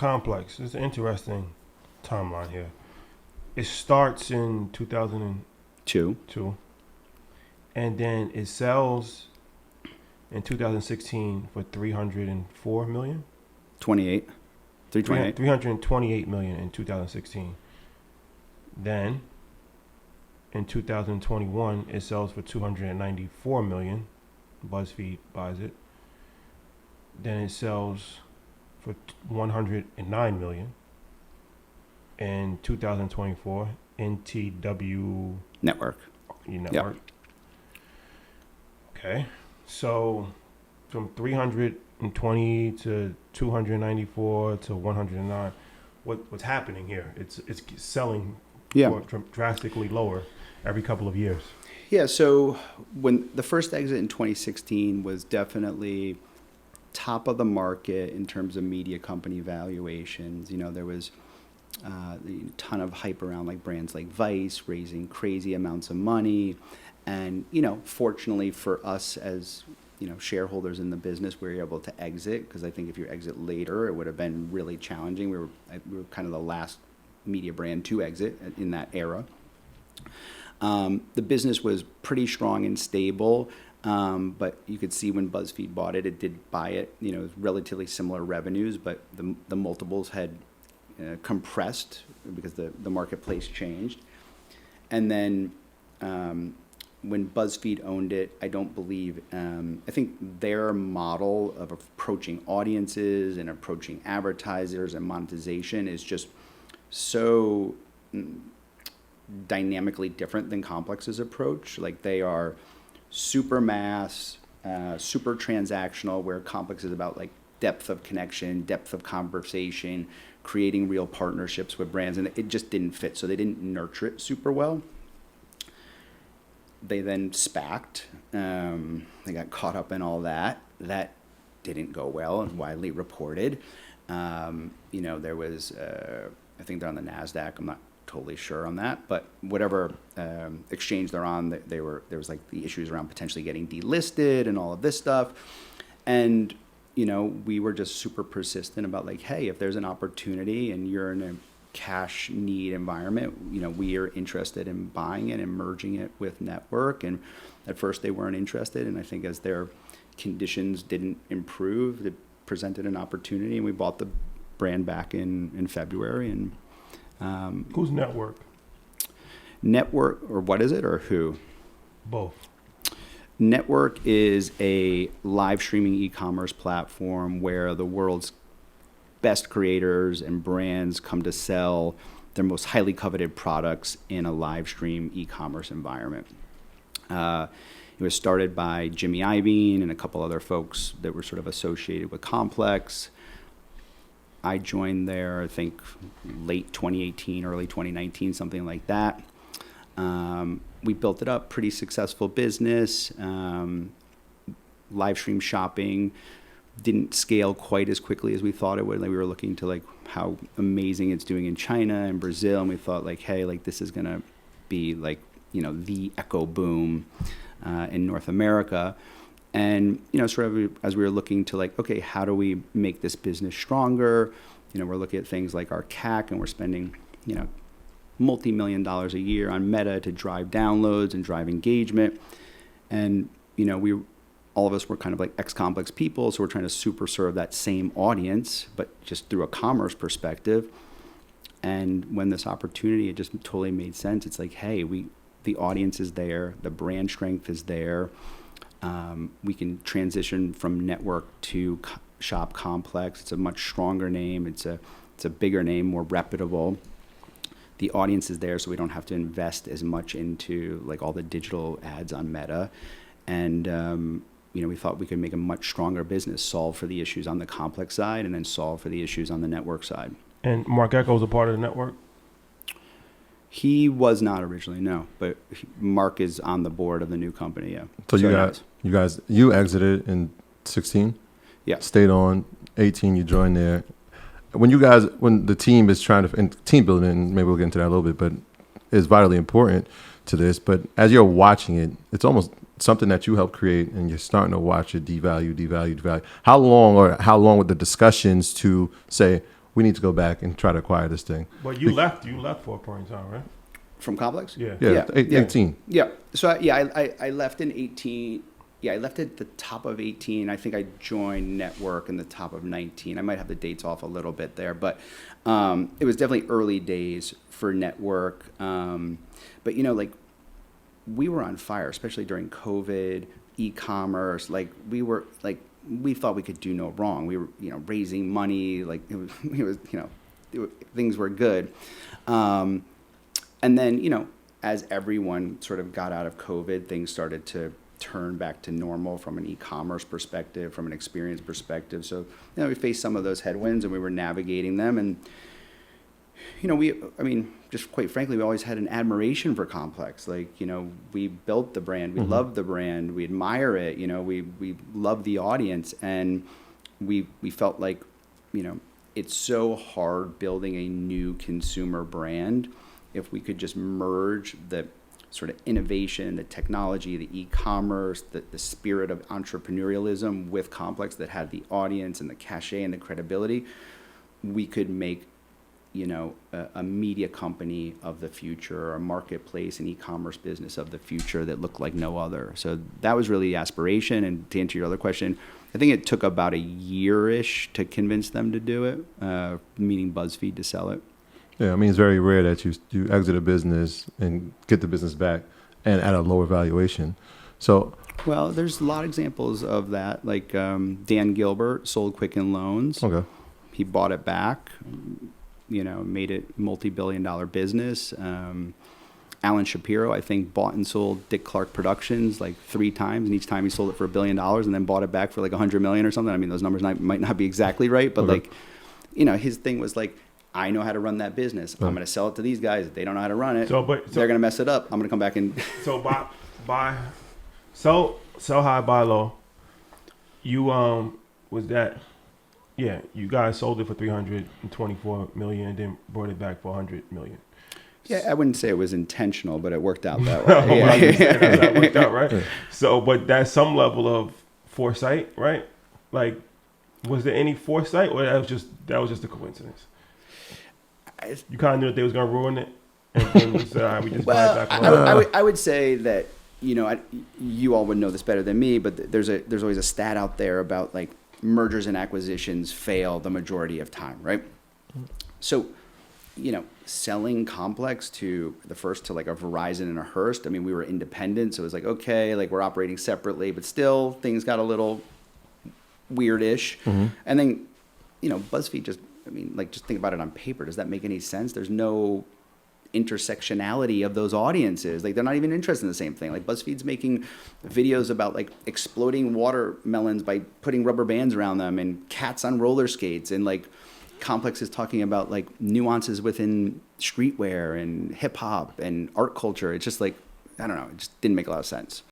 complex. It's an interesting timeline here. It starts in 2002, and then it sells in 2016 for 304 million. 28. 328. 328 million in 2016. Then in 2021, it sells for 294 million. BuzzFeed buys it. Then it sells for 109 million. In 2024, NTW Network. Network. Yep. Okay, so from 320 to 294 to 109. What's happening here? It's selling drastically lower every couple of years. Yeah, so when the first exit in 2016 was definitely top of the market in terms of media company valuations. You know, there was a ton of hype around like brands like Vice raising crazy amounts of money. And, you know, fortunately for us as, you know, shareholders in the business, we were able to exit, because I think if you exit later, it would have been really challenging. We were kind of the last media brand to exit in that era. The business was pretty strong and stable, but you could see when BuzzFeed bought it, it did buy it, you know, relatively similar revenues, but the multiples had compressed because the marketplace changed. And then when BuzzFeed owned it, I don't believe, I think their model of approaching audiences and approaching advertisers and monetization is just so dynamically different than Complex's approach. Like, they are super mass, super transactional, where Complex is about like depth of connection, depth of conversation, creating real partnerships with brands, and it just didn't fit. So they didn't nurture it super well. They then SPAC'd. They got caught up in all that. That didn't go well, and widely reported. You know, there was, I think they're on the NASDAQ. I'm not totally sure on that, but whatever exchange they're on, there was like the issues around potentially getting delisted and all of this stuff. And, you know, we were just super persistent about like, hey, if there's an opportunity and you're in a cash need environment, you know, we are interested in buying it and merging it with Network. And at first they weren't interested, and I think as their conditions didn't improve, it presented an opportunity, and we bought the brand back in February. And who's Network? Network, or what is it, or who? Both. Network is a live streaming e-commerce platform where the world's best creators and brands come to sell their most highly coveted products in a live stream e-commerce environment. It was started by Jimmy Iovine and a couple other folks that were sort of associated with Complex. I joined there, I think, late 2018, early 2019, something like that. We built it up, pretty successful business. Live stream shopping didn't scale quite as quickly as we thought it would. Like, we were looking to like how amazing it's doing in China and Brazil, and we thought like, hey, like this is gonna be like, you know, the echo boom in North America. And, you know, sort of as we were looking to like, okay, how do we make this business stronger? You know, we're looking at things like our CAC, and we're spending, you know, multi-million dollars a year on Meta to drive downloads and drive engagement. And, you know, all of us were kind of like ex-Complex people, so we're trying to super serve that same audience, but just through a commerce perspective. And when this opportunity, it just totally made sense. It's like, hey, the audience is there, the brand strength is there. We can transition from Network to Shop Complex. It's a much stronger name. It's a bigger name, more reputable. The audience is there, so we don't have to invest as much into like all the digital ads on Meta. And you know, we thought we could make a much stronger business, solve for the issues on the Complex side, and then solve for the issues on the Network side. And Mark Echo's a part of the Network? He was not originally, no, but Mark is on the board of the new company, yeah. So you exited in 16? Yeah. Stayed on 18, you joined there. When the team is trying to, and team building, and maybe we'll get into that a little bit, but it's vitally important to this. But as you're watching it, it's almost something that you helped create, and you're starting to watch it devalue. How long were the discussions to say, we need to go back and try to acquire this thing. But you left for a point in time, right? From Complex? Yeah. Yeah, Yeah. 18. Yeah. So I left in 18. Yeah, I left at the top of 18. I think I joined Network in the top of 19. I might have the dates off a little bit there, but it was definitely early days for Network. But like we were on fire, especially during COVID, e-commerce. Like we thought we could do no wrong. We were raising money. Like it was things were good. And then as everyone sort of got out of COVID, things started to turn back to normal from an e-commerce perspective, from an experience perspective. So, we faced some of those headwinds and we were navigating them. And, just quite frankly, we always had an admiration for Complex. Like, we built the brand, we love the brand, we admire it, we love the audience. And we felt like, it's so hard building a new consumer brand. If we could just merge the sort of innovation, the technology, the e-commerce, the spirit of entrepreneurialism with Complex that had the audience and the cachet and the credibility, we could make, a media company of the future, or a marketplace and e-commerce business of the future that looked like no other. So that was really the aspiration. And to answer your other question, I think it took about a year-ish to convince them to do it, meaning BuzzFeed to sell it. Yeah, it's very rare that you exit a business and get the business back and at a lower valuation. So, well, there's a lot of examples of that. Like Dan Gilbert sold Quicken Loans. Okay. He bought it back, made it multi-billion-dollar business. Alan Shapiro, I think, bought and sold Dick Clark Productions like 3 times, and each time he sold it for $1 billion and then bought it back for like $100 million or something. Those numbers might not be exactly right, but his thing was like, I know how to run that business. I'm going to sell it to these guys. They don't know how to run it. So they're going to mess it up. I'm going to come back and sell high, buy low. You was that? Yeah, you guys sold it for $324 million and then brought it back for $100 million. Yeah, I wouldn't say it was intentional, but it worked out that way. That's how it worked out, right? So, but that's some level of foresight, right? Like, was there any foresight, or that was just a coincidence? You kind of knew that they was gonna ruin it, and then you said, "All right, we just buy it back." I would say that you all would know this better than me, but there's always a stat out there about like mergers and acquisitions fail the majority of time, right? So, selling Complex to like a Verizon and a Hearst. We were independent, so it was like okay, like we're operating separately, but still things got a little weirdish, and then BuzzFeed just. Just think about it on paper. Does that make any sense? There's no intersectionality of those audiences. Like, they're not even interested in the same thing. Like, BuzzFeed's making videos about, like, exploding watermelons by putting rubber bands around them and cats on roller skates. And, like, Complex is talking about, like, nuances within streetwear and hip-hop and art culture. It's just, like, I don't know. It just didn't make a lot of sense.